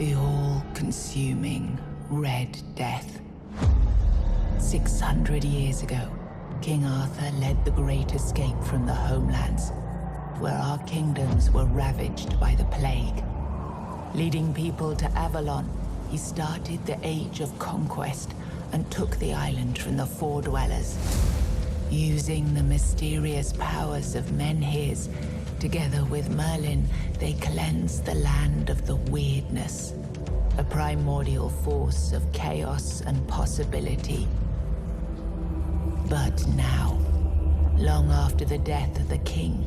The all-consuming Red Death. 600 years ago, King Arthur led the Great Escape from the homelands, where our kingdoms were ravaged by the plague. Leading people to Avalon, he started the Age of Conquest and took the island from the Four Dwellers. Using the mysterious powers of Menhirs, together with Merlin, they cleansed the land of the weirdness, a primordial force of chaos and possibility. But now, long after the death of the king,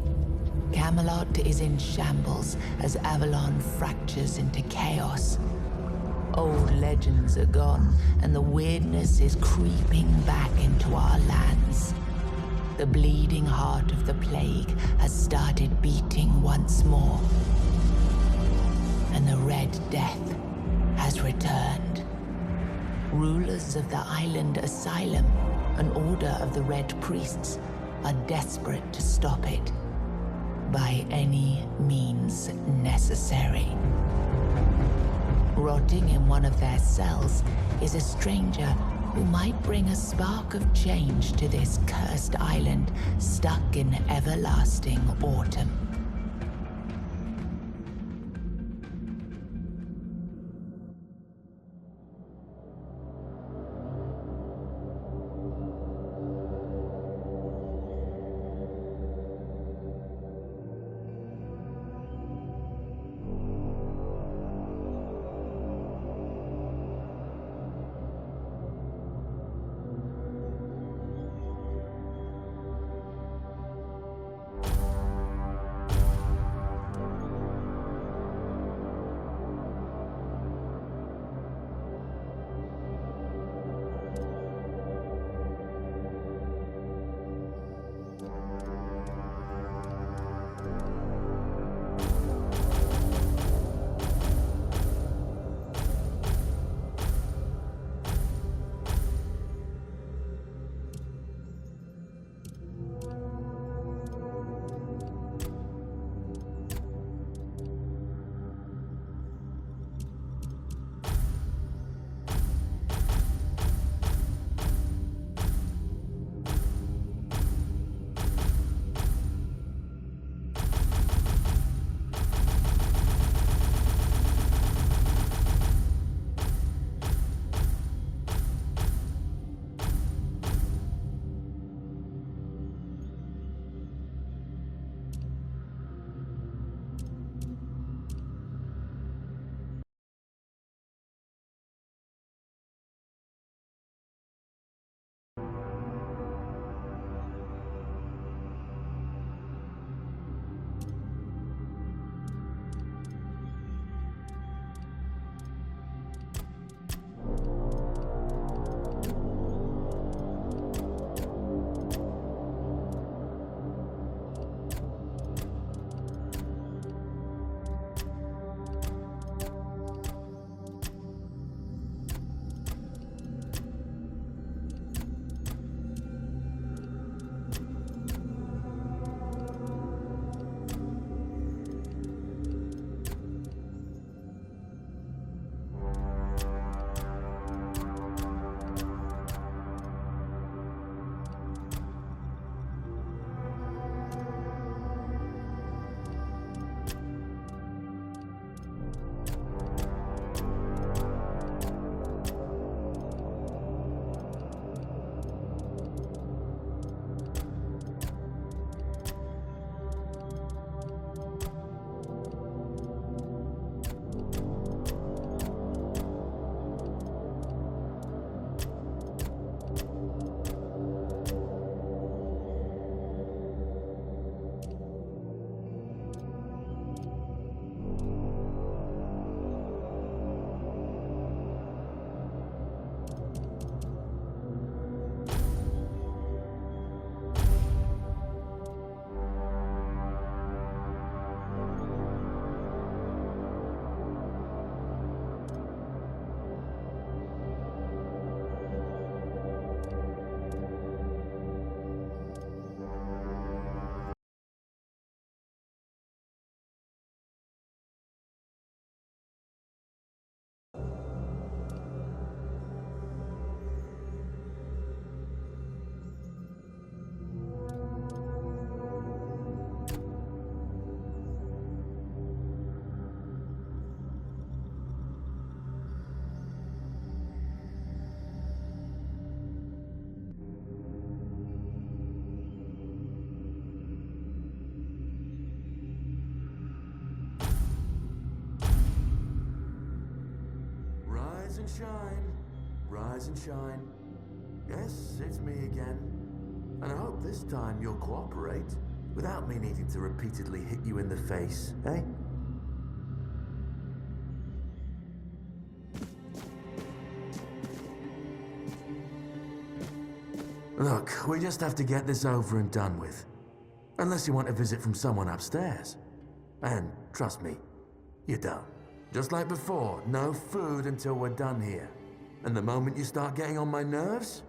Camelot is in shambles as Avalon fractures into chaos. Old legends are gone, and the weirdness is creeping back into our lands. The bleeding heart of the plague has started beating once more, and the Red Death has returned. Rulers of the island asylum, an order of the Red Priests, are desperate to stop it by any means necessary. Rotting in one of their cells is a stranger who might bring a spark of change to this cursed island stuck in everlasting autumn. Rise and shine. Rise and shine. Yes, it's me again. And I hope this time you'll cooperate without me needing to repeatedly hit you in the face, eh? Look, we just have to get this over and done with. Unless you want a visit from someone upstairs. And trust me, you don't. Just like before, no food until we're done here. And the moment you start getting on my nerves,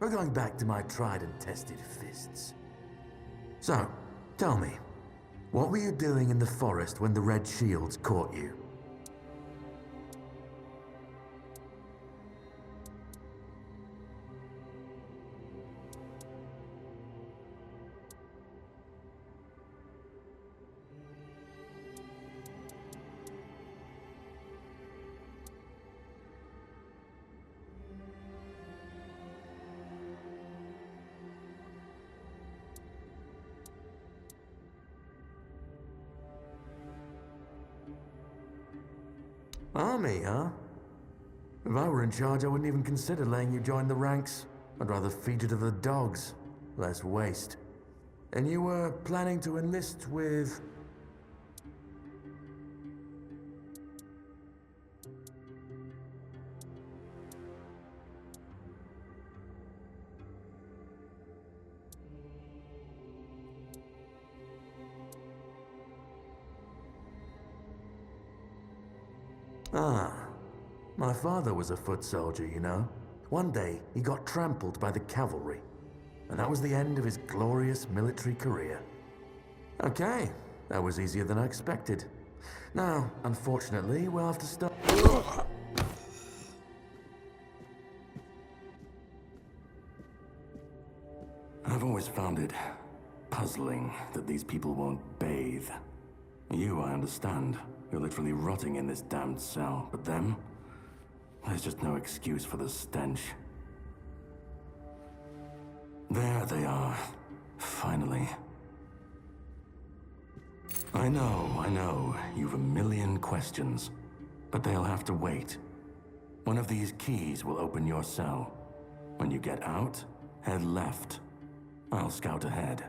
we're going back to my tried and tested fists. So, tell me, what were you doing in the forest when the Red Shields caught you? Army, huh? If I were in charge, I wouldn't even consider letting you join the ranks. I'd rather feed you to the dogs. Less waste. And you were planning to enlist with... Ah, my father was a foot soldier, you know. One day, he got trampled by the cavalry. And that was the end of his glorious military career. Okay, that was easier than I expected. Now, unfortunately, we'll have to start... I've always found it puzzling that these people won't bathe. You, I understand. You're literally rotting in this damned cell. But them? There's just no excuse for the stench. There they are. Finally. I know. You've a million questions. But they'll have to wait. One of these keys will open your cell. When you get out, head left. I'll scout ahead.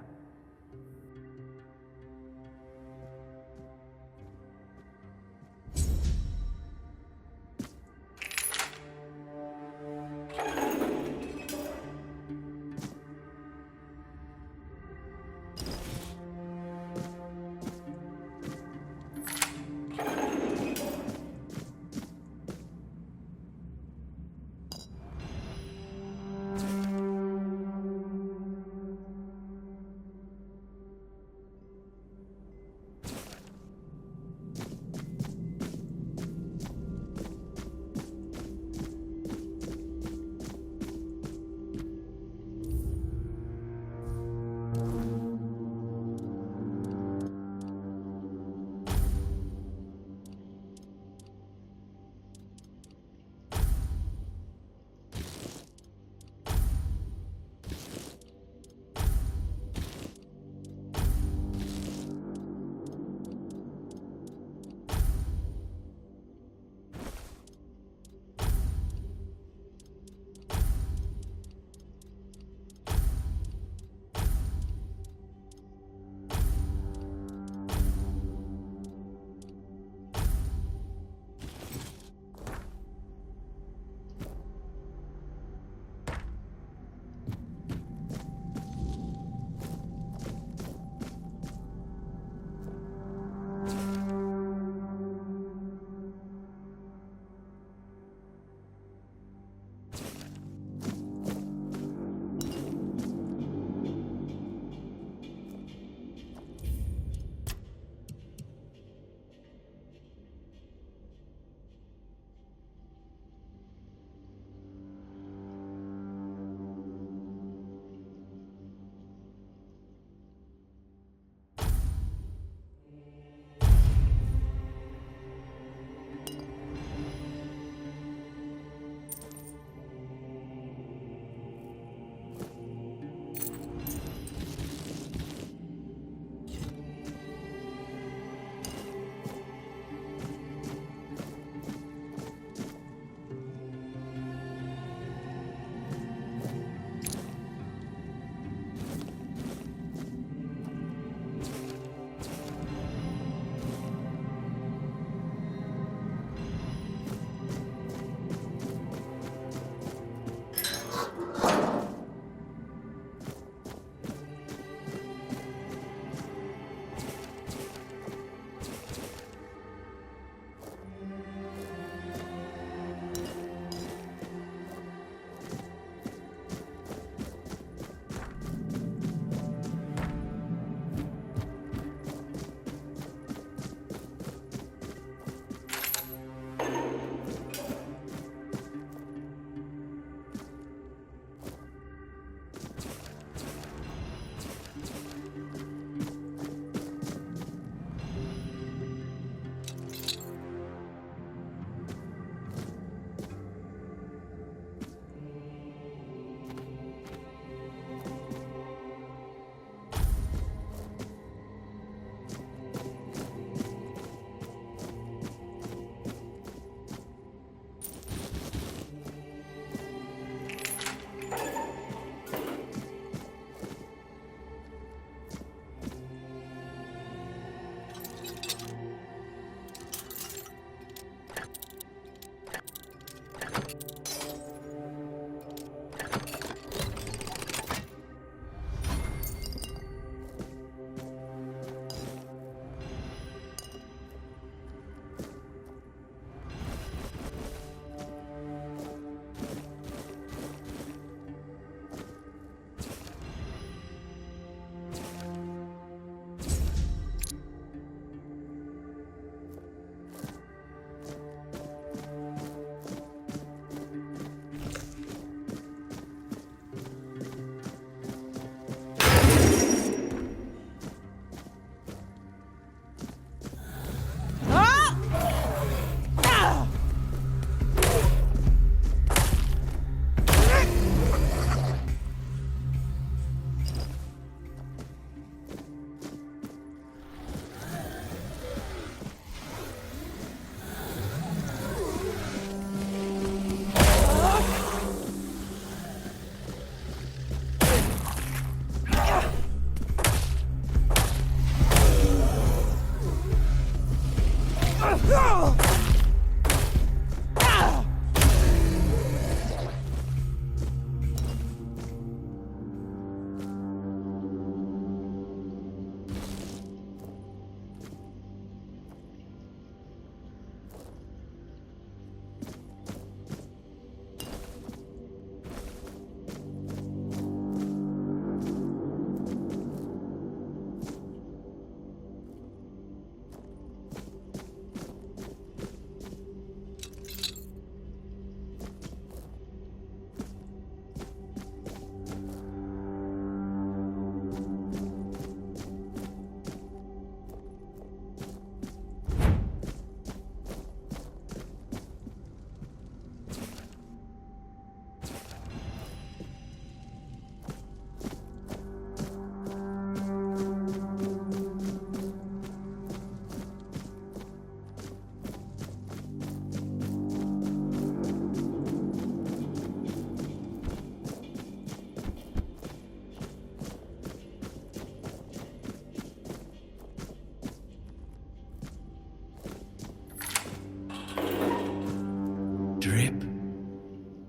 Drip,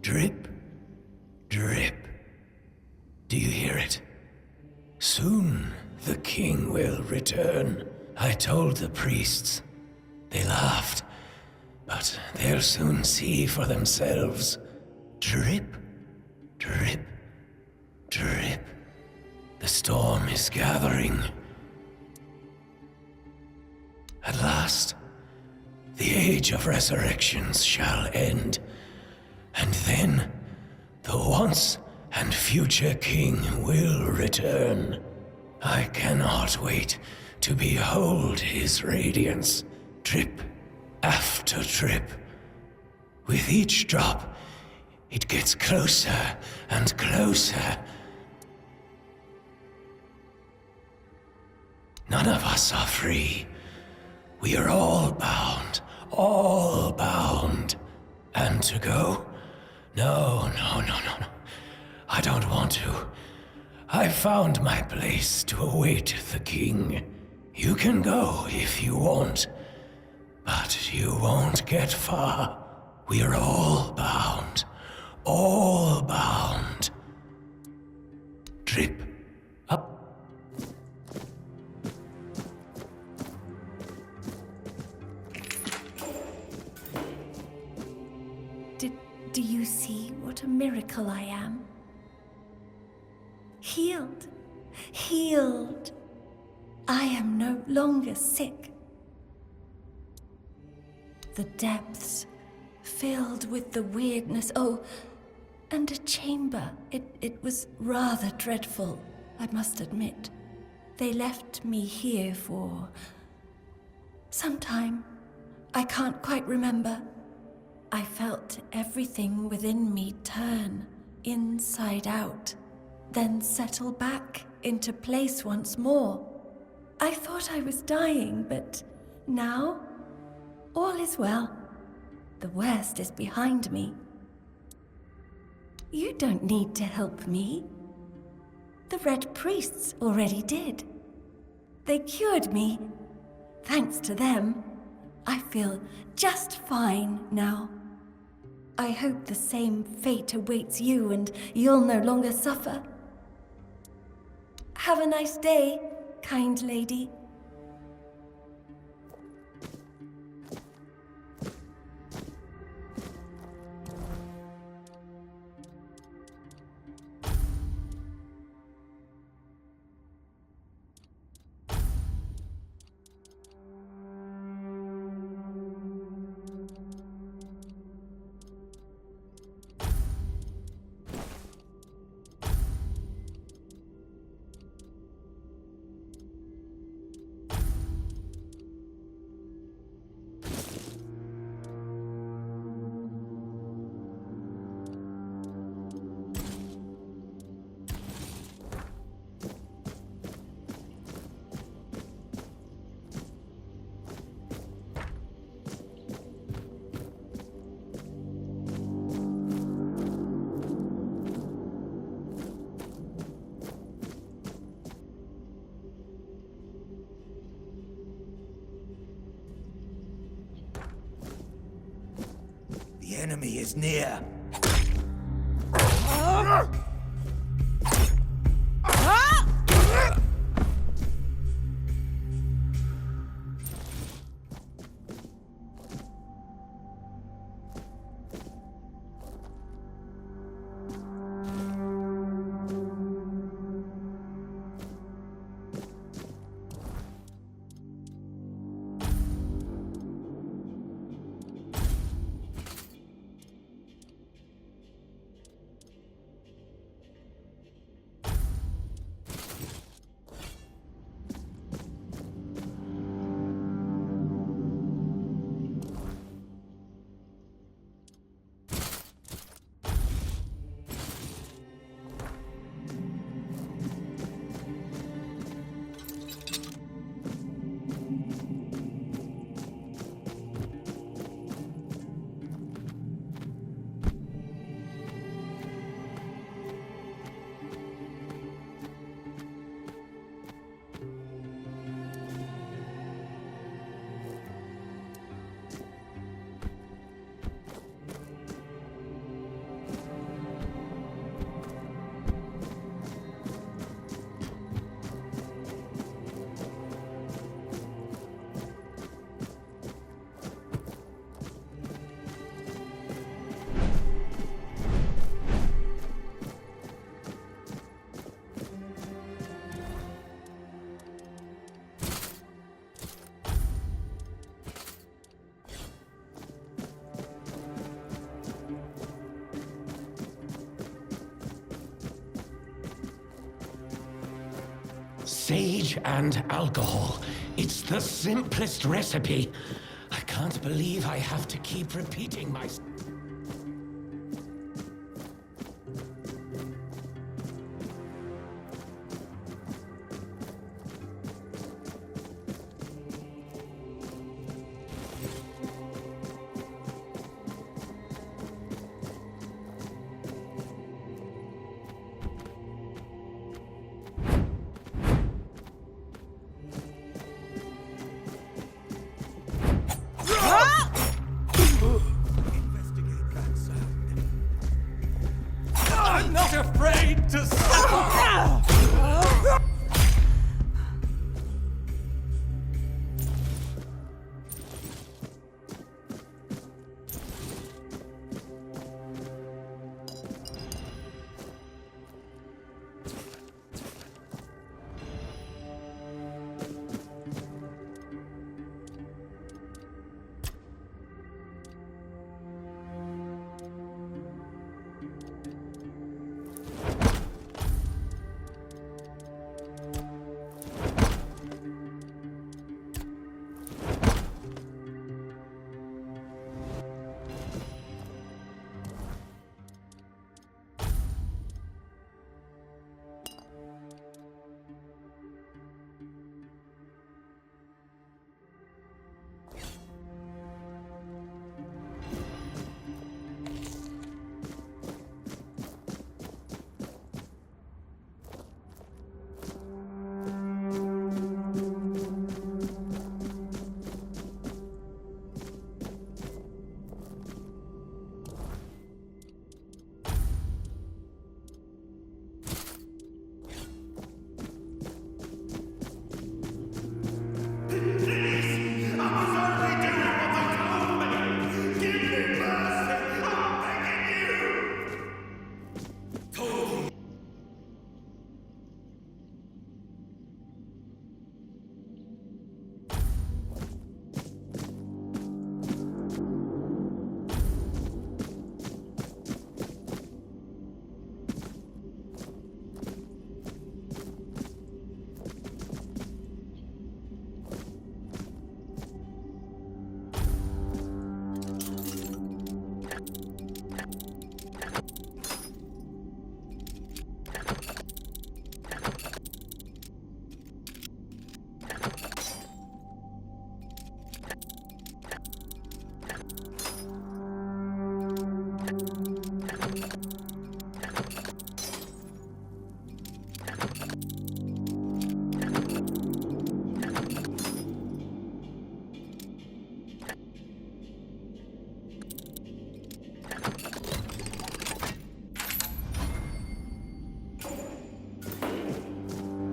drip, drip. Do you hear it? Soon the king will return. I told the priests. They laughed, but they'll soon see for themselves. Drip, drip, drip. The storm is gathering. At last, the age of resurrections shall end, and then the once and future king will return. I cannot wait to behold his radiance, drip after drip. With each drop, it gets closer and closer. None of us are free. We are all bound, all bound. And to go? No. I don't want to. I've found my place to await the king. You can go if you want, but you won't get far. We are all bound, all bound. Drip up. Do you see what a miracle I am? Healed. Healed. I am no longer sick. The depths filled with the weirdness. Oh, and a chamber. It was rather dreadful, I must admit. They left me here for some time. I can't quite remember. I felt everything within me turn inside out, then settle back into place once more. I thought I was dying, but now all is well. The worst is behind me. You don't need to help me. The Red Priests already did. They cured me. Thanks to them, I feel just fine now. I hope the same fate awaits you and you'll no longer suffer. Have a nice day, kind lady. The enemy is near. Sage and alcohol. It's the simplest recipe. I can't believe I have to keep repeating myself. I'm not afraid to suffer!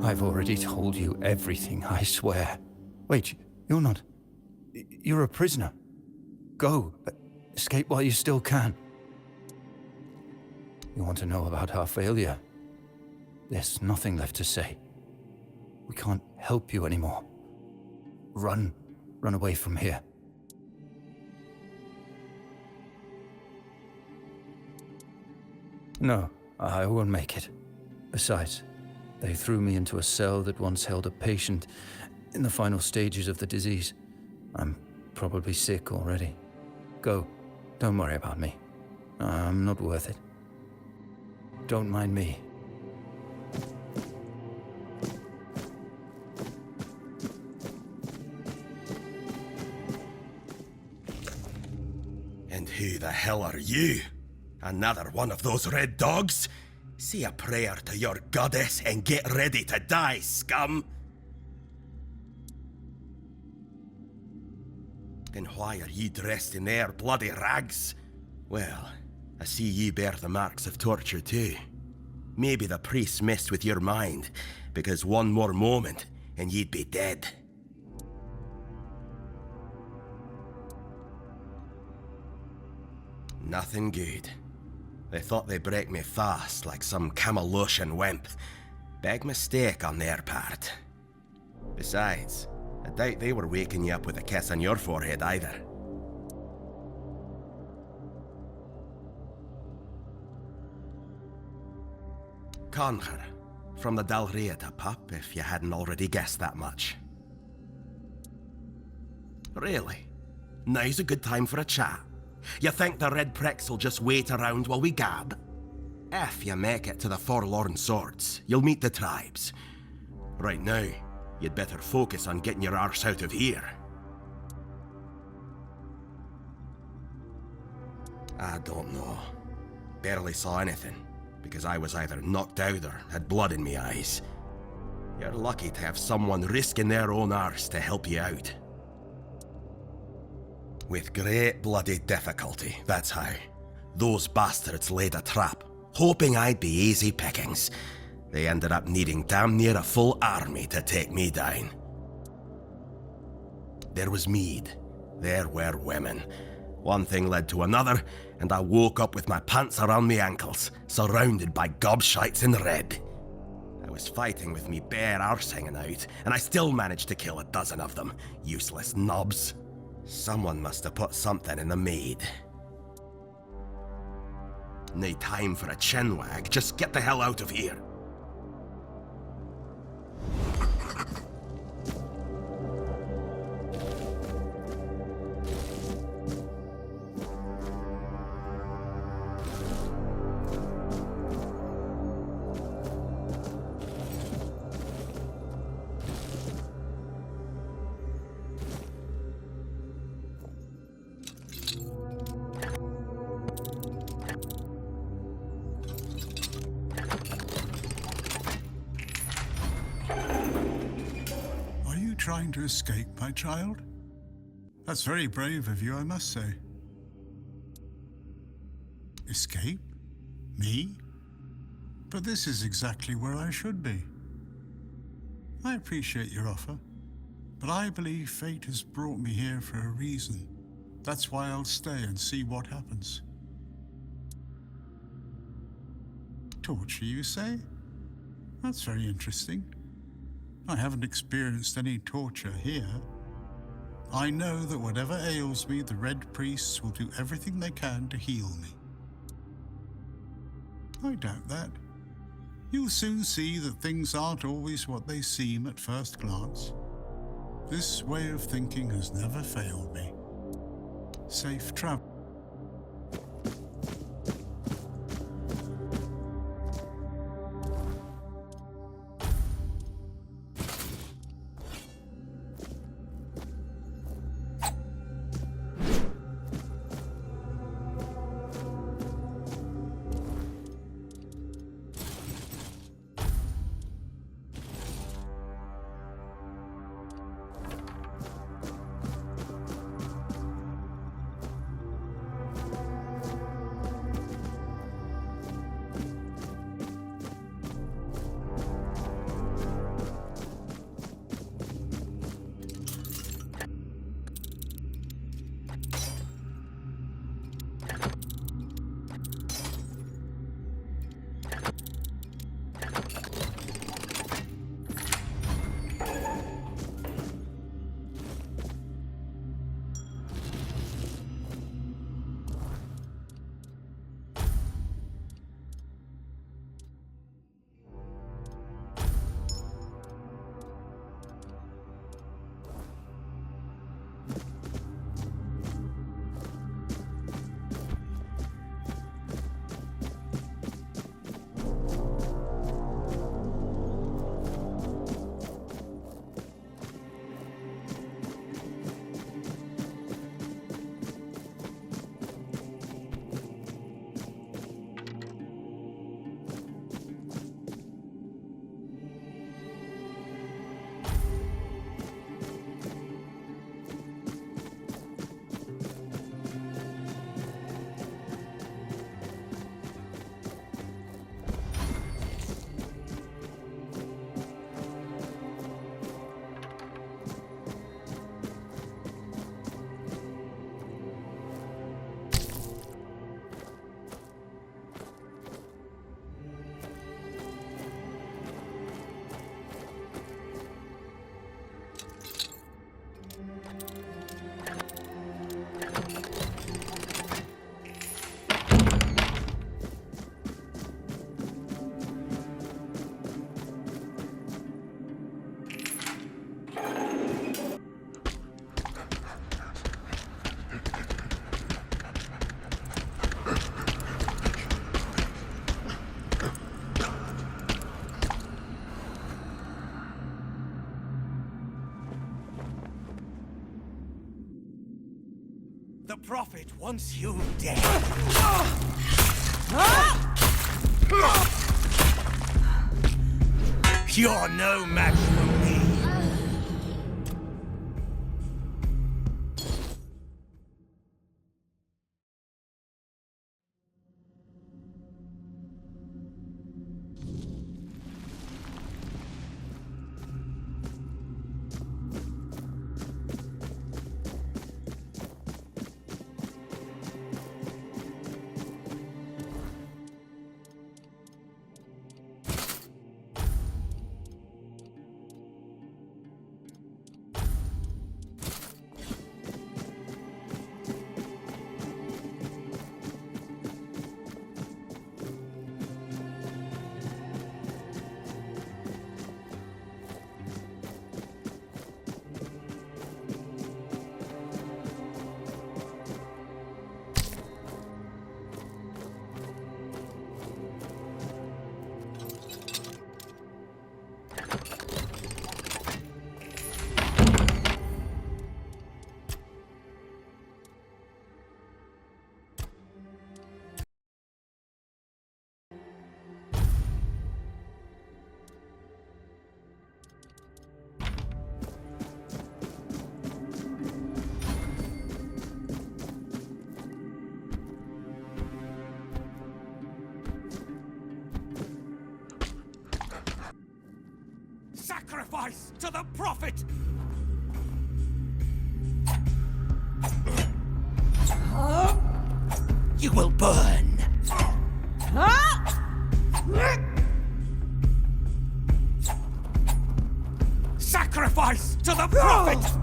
I've already told you everything, I swear. Wait, you're not... You're a prisoner. Go. Escape while you still can. You want to know about our failure? There's nothing left to say. We can't help you anymore. Run. Run away from here. No, I won't make it. Besides, they threw me into a cell that once held a patient in the final stages of the disease. I'm probably sick already. Go. Don't worry about me. I'm not worth it. Don't mind me. And who the hell are you? Another one of those red dogs? Say a prayer to your goddess and get ready to die, scum! Then why are ye dressed in their bloody rags? Well, I see ye bear the marks of torture too. Maybe the priest messed with your mind, because one more moment and ye'd be dead. Nothing good. They thought they'd break me fast, like some Camelotian wimp. Big mistake on their part. Besides, I doubt they were waking you up with a kiss on your forehead either. Conquer. from the Dalriata pup, if you hadn't already guessed that much. Really? Now's a good time for a chat. You think the red pricks will just wait around while we gab? If you make it to the Forlorn Swords, you'll meet the tribes. Right now, you'd better focus on getting your arse out of here. I don't know. Barely saw anything, because I was either knocked out or had blood in me eyes. You're lucky to have someone risking their own arse to help you out. With great bloody difficulty, that's how. Those bastards laid a trap, hoping I'd be easy pickings. They ended up needing damn near a full army to take me down. There was mead. There were women. One thing led to another, and I woke up with my pants around my ankles, surrounded by gobshites in red. I was fighting with me bare arse hanging out, and I still managed to kill a dozen of them. Useless knobs. Someone must have put something in the mead. No time for a chinwag, just get the hell out of here. Trying to escape, my child? That's very brave of you, I must say. Escape? Me? But this is exactly where I should be. I appreciate your offer, but I believe fate has brought me here for a reason. That's why I'll stay and see what happens. Torture, you say? That's very interesting. I haven't experienced any torture here. I know that whatever ails me, the Red Priests will do everything they can to heal me. I doubt that. You'll soon see that things aren't always what they seem at first glance. This way of thinking has never failed me. Safe travel. prophet wants you dead. You're no match for me. Sacrifice to the prophet! You will burn! Sacrifice to the prophet!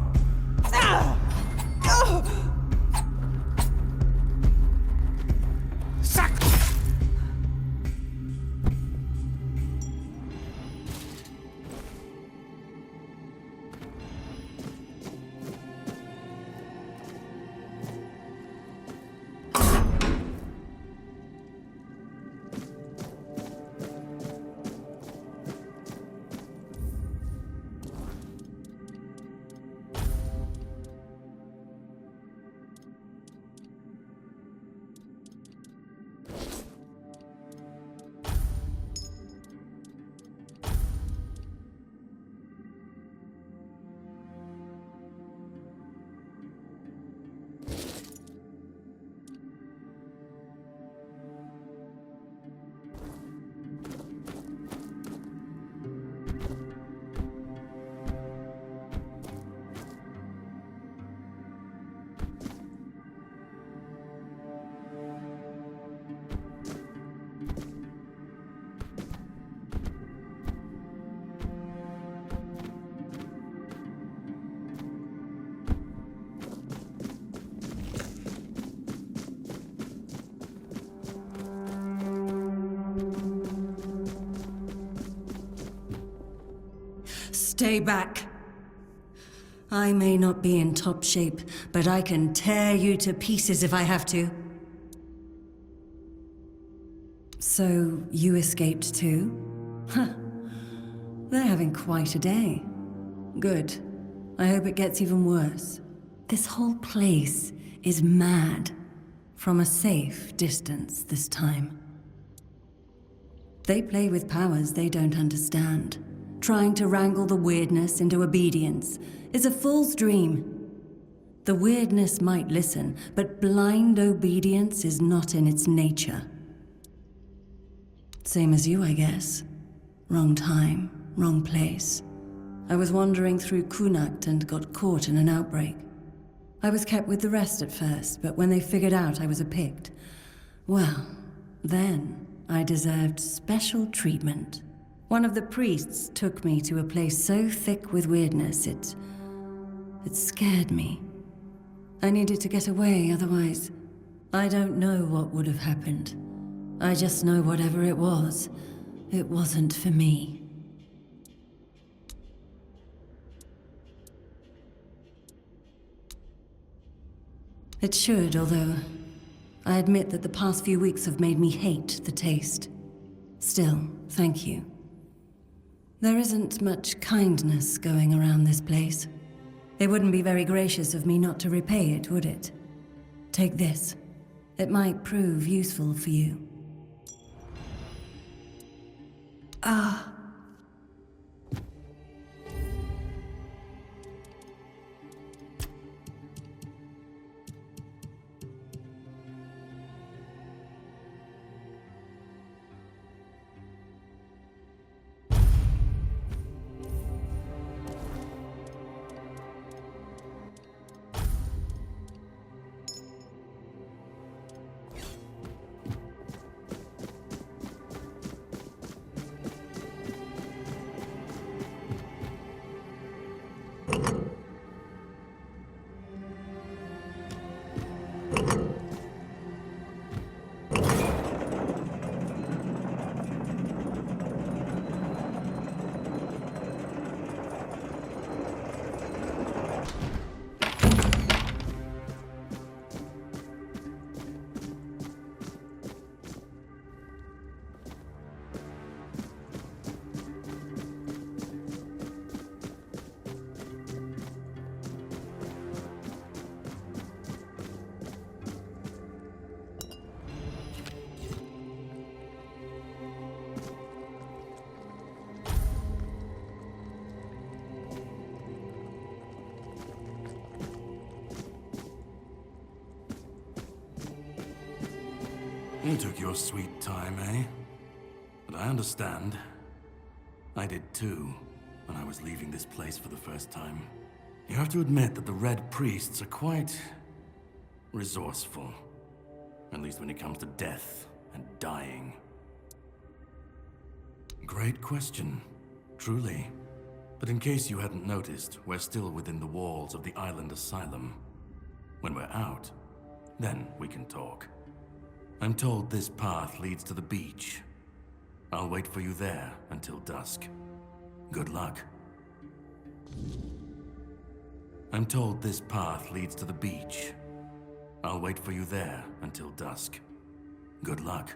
Stay back. I may not be in top shape, but I can tear you to pieces if I have to. So, you escaped too? Huh. They're having quite a day. Good. I hope it gets even worse. This whole place is mad. From a safe distance this time. They play with powers they don't understand. Trying to wrangle the weirdness into obedience is a fool's dream. The weirdness might listen, but blind obedience is not in its nature. Same as you, I guess. Wrong time, wrong place. I was wandering through Kunakt and got caught in an outbreak. I was kept with the rest at first, but when they figured out I was a Pict, well, then I deserved special treatment. One of the priests took me to a place so thick with weirdness, it scared me. I needed to get away, otherwise, I don't know what would have happened. I just know whatever it wasn't for me. It should, although I admit that the past few weeks have made me hate the taste. Still, thank you. There isn't much kindness going around this place. It wouldn't be very gracious of me not to repay it, would it? Take this. It might prove useful for you. Ah. You took your sweet time, eh? But I understand. I did too, when I was leaving this place for the first time. You have to admit that the Red Priests are quite resourceful. At least when it comes to death and dying. Great question, truly. But in case you hadn't noticed, we're still within the walls of the island asylum. When we're out, then we can talk. I'm told this path leads to the beach. I'll wait for you there until dusk. Good luck. I'm told this path leads to the beach. I'll wait for you there until dusk. Good luck.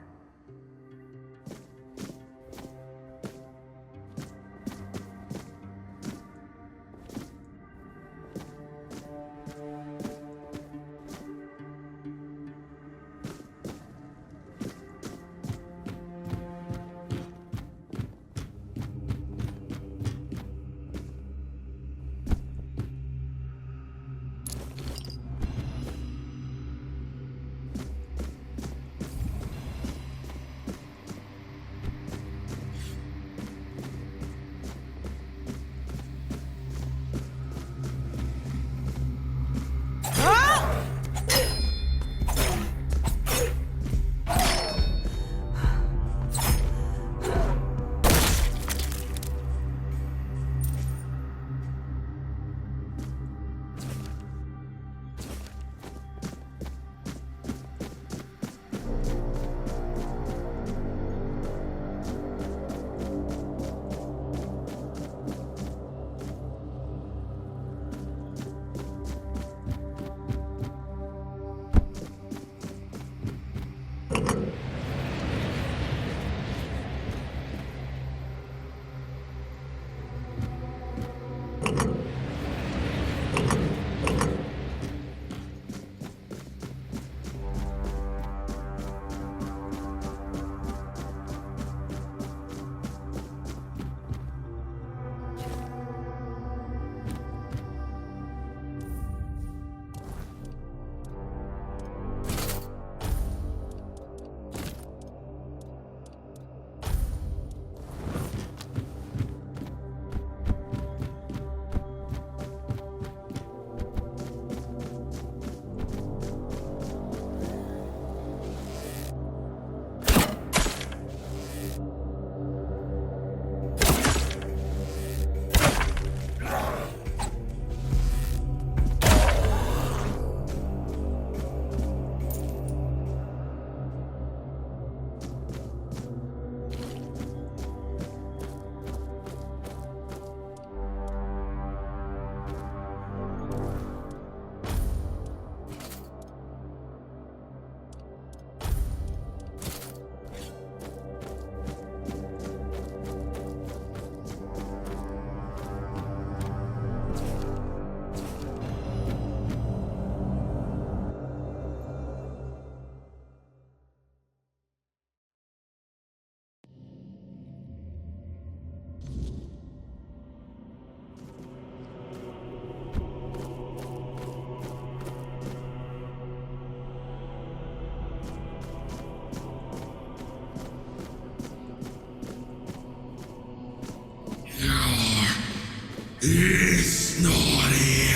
It's not here.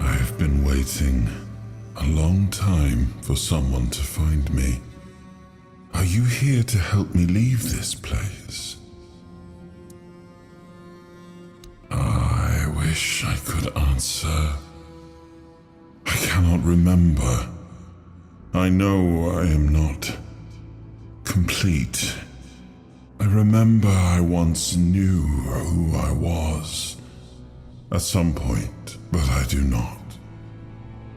I've been waiting a long time for someone to find me. Are you here to help me leave this place? I wish I could answer. I cannot remember. I know I am not complete. I remember I once knew who I was at some point, but I do not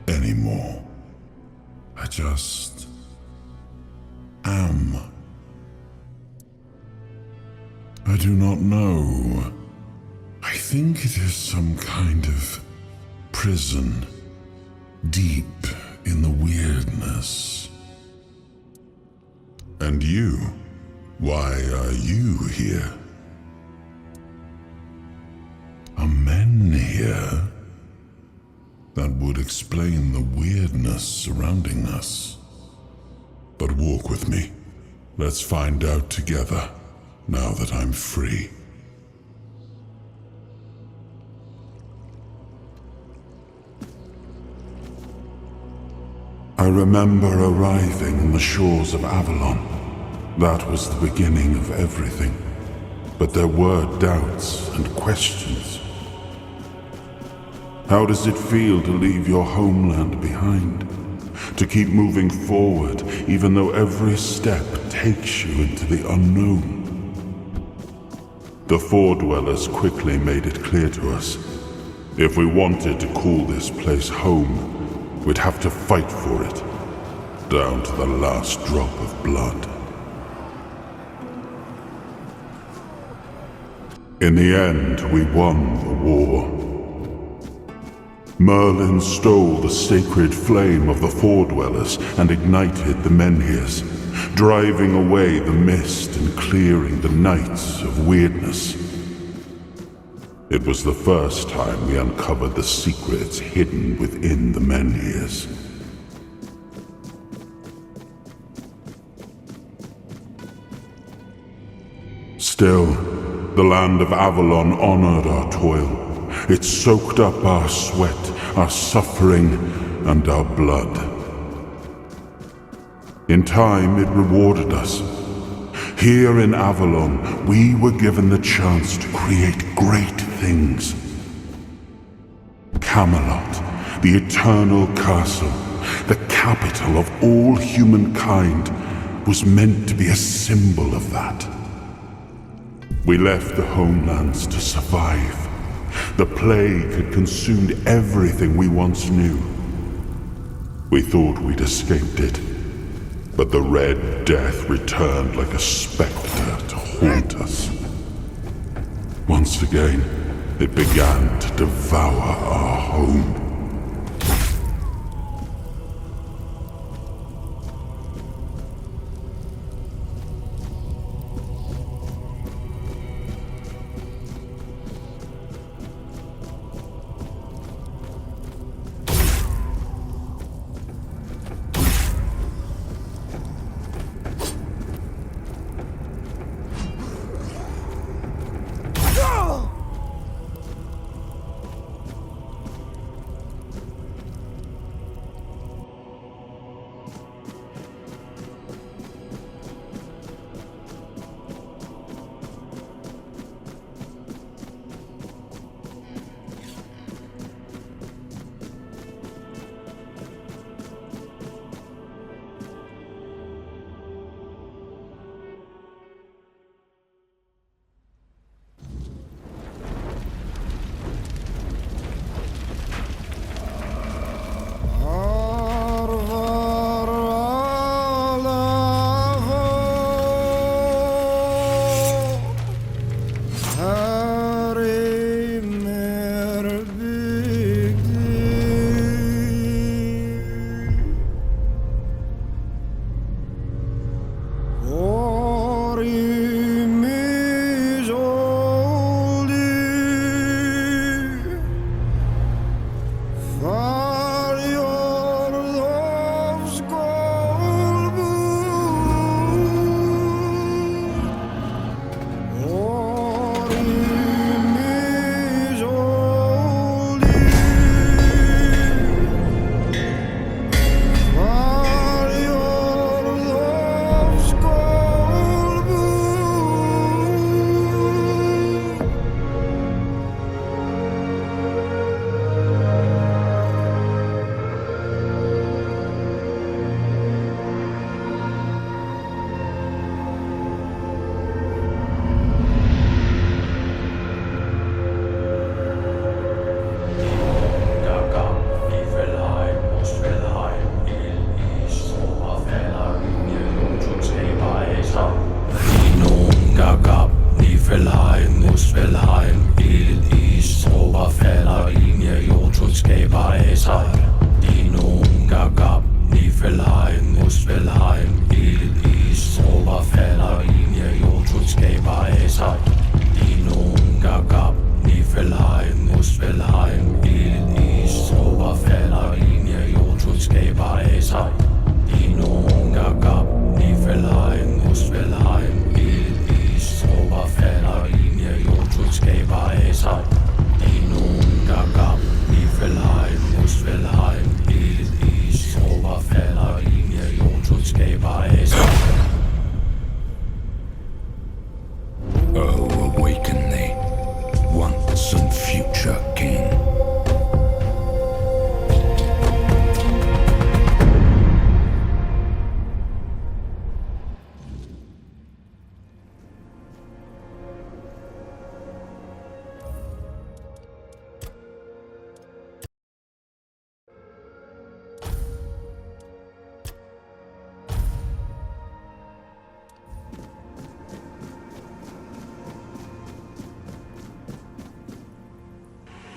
anymore. I just am. I do not know. I think it is some kind of prison deep in the weirdness. And you? Why are you here? Are men here? That would explain the weirdness surrounding us. But walk with me. Let's find out together, now that I'm free. I remember arriving on the shores of Avalon. That was the beginning of everything. But there were doubts and questions. How does it feel to leave your homeland behind? To keep moving forward, even though every step takes you into the unknown? The Four Dwellers quickly made it clear to us. If we wanted to call this place home, we'd have to fight for it, down to the last drop of blood. In the end, we won the war. Merlin stole the sacred flame of the Four Dwellers and ignited the Menhirs, driving away the mist and clearing the nights of weirdness. It was the first time we uncovered the secrets hidden within the Menhirs. Still, the land of Avalon honored our toil. It soaked up our sweat, our suffering, and our blood. In time, it rewarded us. Here in Avalon, we were given the chance to create great things. Camelot, the eternal castle, the capital of all humankind, was meant to be a symbol of that. We left the homelands to survive. The plague had consumed everything we once knew. We thought we'd escaped it, but the Red Death returned like a specter to haunt us. Once again, it began to devour our home.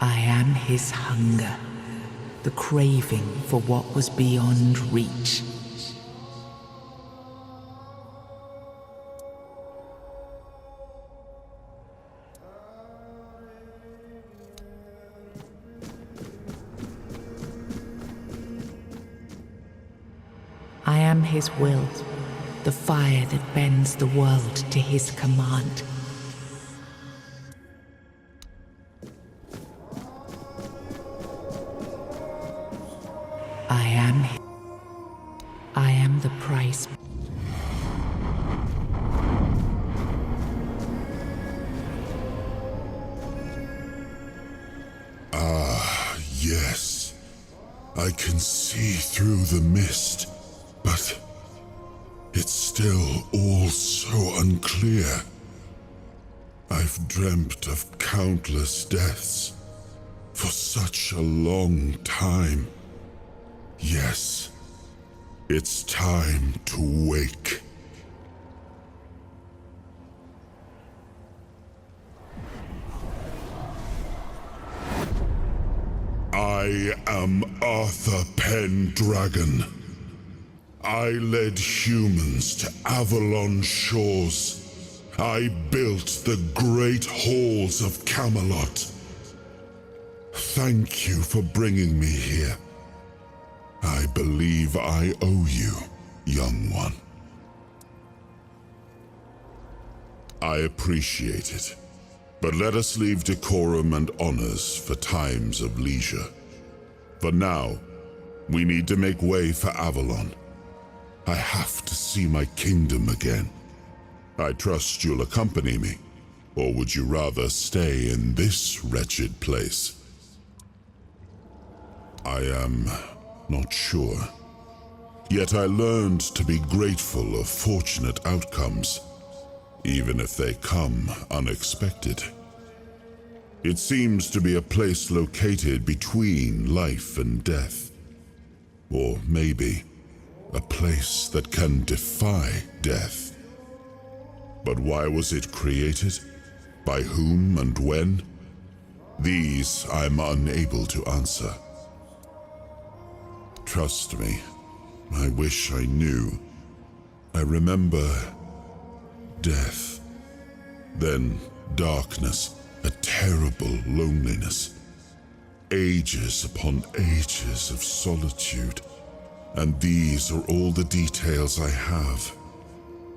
I am his hunger, the craving for what was beyond reach. I am his will, the fire that bends the world to his command. I am the price. Yes, I can see through the mist, but it's still all so unclear. I've dreamt of countless deaths for such a long time. Yes, it's time to wake. I am Arthur Pendragon. I led humans to Avalon shores. I built the great halls of Camelot. Thank you for bringing me here. I believe I owe you, young one. I appreciate it, but let us leave decorum and honors for times of leisure. For now, we need to make way for Avalon. I have to see my kingdom again. I trust you'll accompany me, or would you rather stay in this wretched place? I am not sure. Yet I learned to be grateful of fortunate outcomes, even if they come unexpected. It seems to be a place located between life and death. Or maybe a place that can defy death. But why was it created? By whom and when? These I'm unable to answer. Trust me, I wish I knew. I remember death, then darkness, a terrible loneliness, ages upon ages of solitude, and these are all the details I have.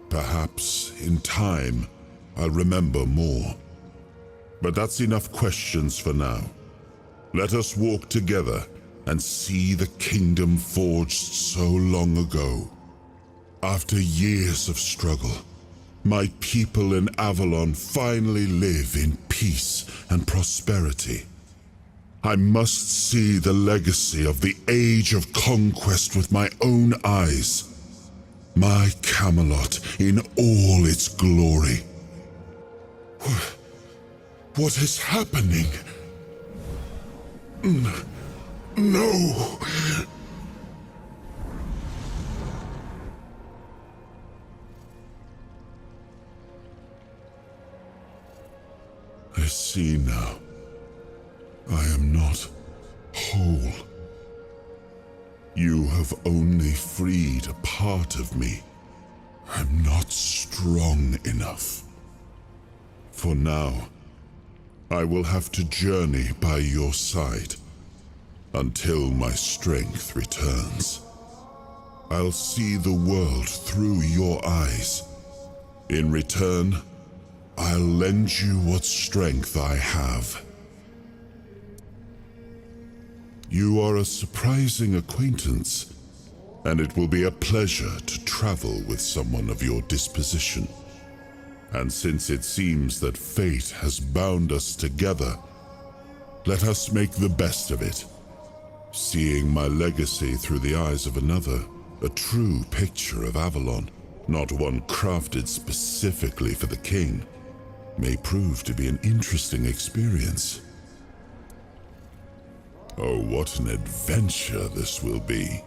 Perhaps, in time, I'll remember more. But that's enough questions for now. Let us walk together and see the kingdom forged so long ago. After years of struggle, my people in Avalon finally live in peace and prosperity. I must see the legacy of the Age of Conquest with my own eyes. My Camelot in all its glory. What is happening? No! I see now. I am not whole. You have only freed a part of me. I'm not strong enough. For now, I will have to journey by your side until my strength returns. I'll see the world through your eyes. In return, I'll lend you what strength I have. You are a surprising acquaintance, and it will be a pleasure to travel with someone of your disposition. And since it seems that fate has bound us together, let us make the best of it. Seeing my legacy through the eyes of another, a true picture of Avalon, not one crafted specifically for the king, may prove to be an interesting experience. Oh, what an adventure this will be.